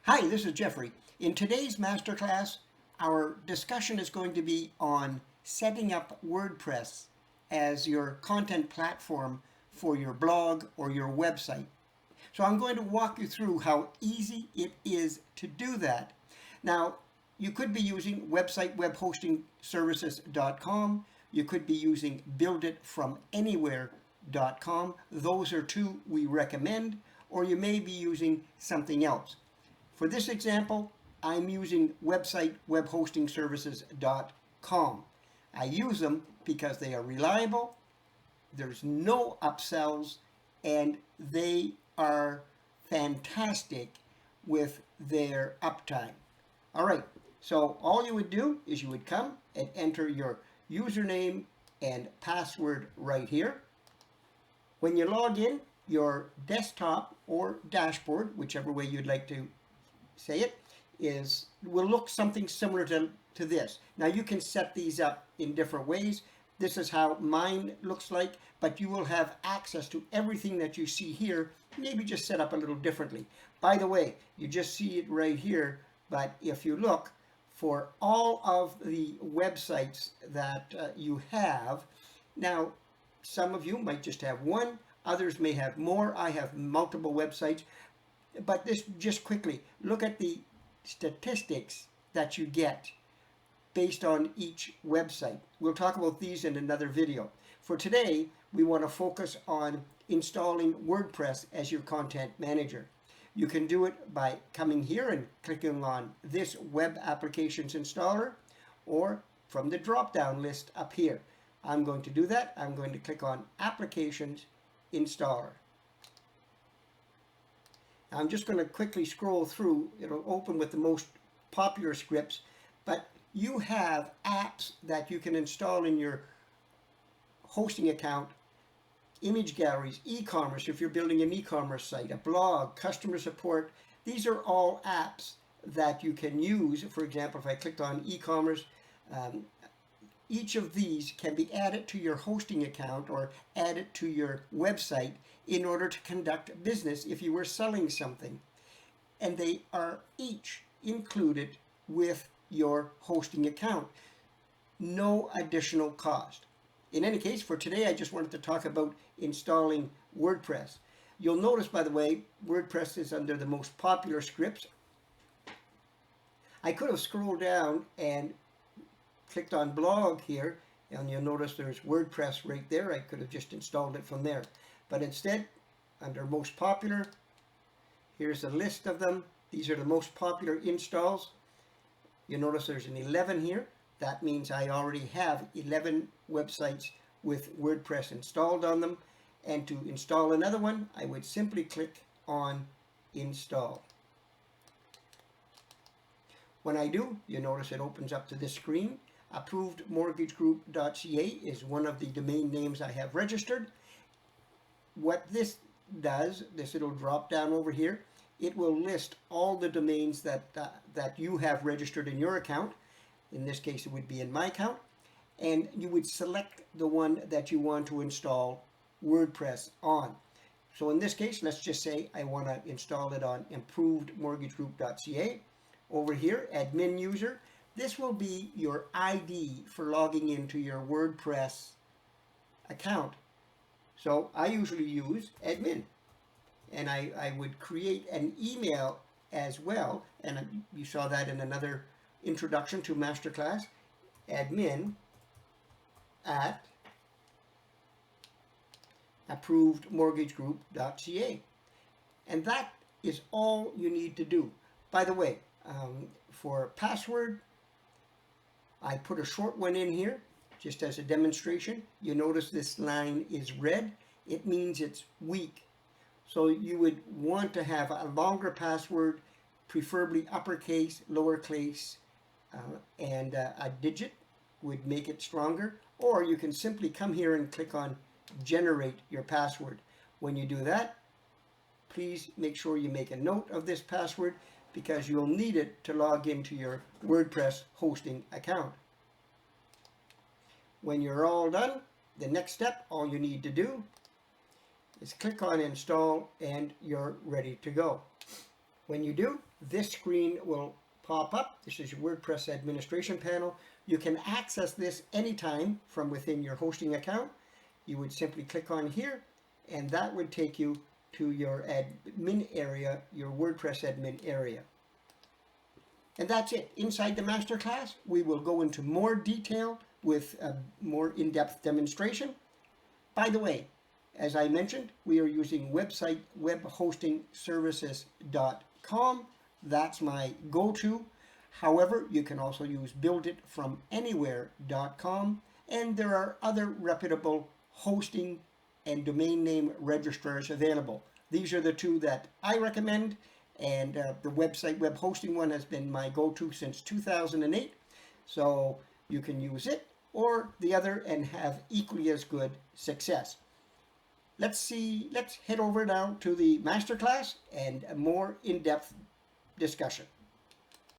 Hi, this is Jeffrey. In today's masterclass, our discussion is going to be on setting up WordPress as your content platform for your blog or your website. So I'm going to walk you through how easy it is to do that. Now, you could be using webhostingservices.com. You could be using builditfromanywhere.com. Those are two we recommend, or you may be using something else. For this example, I'm using website webhostingservices.com. I use them because they are reliable, there's no upsells, and they are fantastic with their uptime. All right, so all you would do is you would come and enter your username and password right here. When you log in, your desktop or dashboard, whichever way you'd like to say it, will look something similar to this. Now you can set these up in different ways. This is how mine looks like, but you will have access to everything that you see here, maybe just set up a little differently. By the way, you just see it right here, but if you look for all of the websites that you have, now some of you might just have one, others may have more. I have multiple websites. But this, just quickly, look at the statistics that you get based on each website. We'll talk about these in another video. For today, we want to focus on installing WordPress as your content manager. You can do it by coming here and clicking on this web applications installer, or from the drop-down list up here. I'm going to do that. I'm going to click on applications installer. I'm just going to quickly scroll through. It'll open with the most popular scripts, but you have apps that you can install in your hosting account, image galleries, e-commerce, if you're building an e-commerce site, a blog, customer support. These are all apps that you can use. For example, if I clicked on e-commerce, each of these can be added to your hosting account or added to your website in order to conduct business if you were selling something. And they are each included with your hosting account. No additional cost. In any case, for today, I just wanted to talk about installing WordPress. You'll notice, by the way, WordPress is under the most popular scripts. I could have scrolled down and clicked on blog here, and you'll notice there's WordPress right there. I could have just installed it from there. But instead, under most popular, here's a list of them. These are the most popular installs. You notice there's an 11 here. That means I already have 11 websites with WordPress installed on them. And to install another one, I would simply click on install. When I do, you notice it opens up to this screen. ApprovedMortgageGroup.ca is one of the domain names I have registered. What this does, this little drop down over here, it will list all the domains that you have registered in your account. In this case, it would be in my account. And you would select the one that you want to install WordPress on. So in this case, let's just say I want to install it on improvedmortgagegroup.ca. Over here, admin user. This will be your ID for logging into your WordPress account. So I usually use admin, and I would create an email as well, and you saw that in another introduction to masterclass, admin at approvedmortgagegroup.ca. And that is all you need to do. By the way, for password, I put a short one in here just as a demonstration. You notice this line is red. It means it's weak. So you would want to have a longer password, preferably uppercase, lowercase, and a digit would make it stronger. Or you can simply come here and click on generate your password. When you do that, please make sure you make a note of this password because you'll need it to log into your WordPress hosting account. When you're all done, the next step, all you need to do is click on install and you're ready to go. When you do, this screen will pop up. This is your WordPress administration panel. You can access this anytime from within your hosting account. You would simply click on here, and that would take you to your admin area, your WordPress admin area. And that's it. Inside the masterclass, we will go into more detail with a more in-depth demonstration. By the way, as I mentioned, we are using website webhostingservices.com. That's my go-to. However, you can also use builditfromanywhere.com, and there are other reputable hosting and domain name registrars available. These are the two that I recommend, and the website web hosting one has been my go-to since 2008. So you can use it or the other and have equally as good success. Let's head over now to the masterclass and a more in-depth discussion.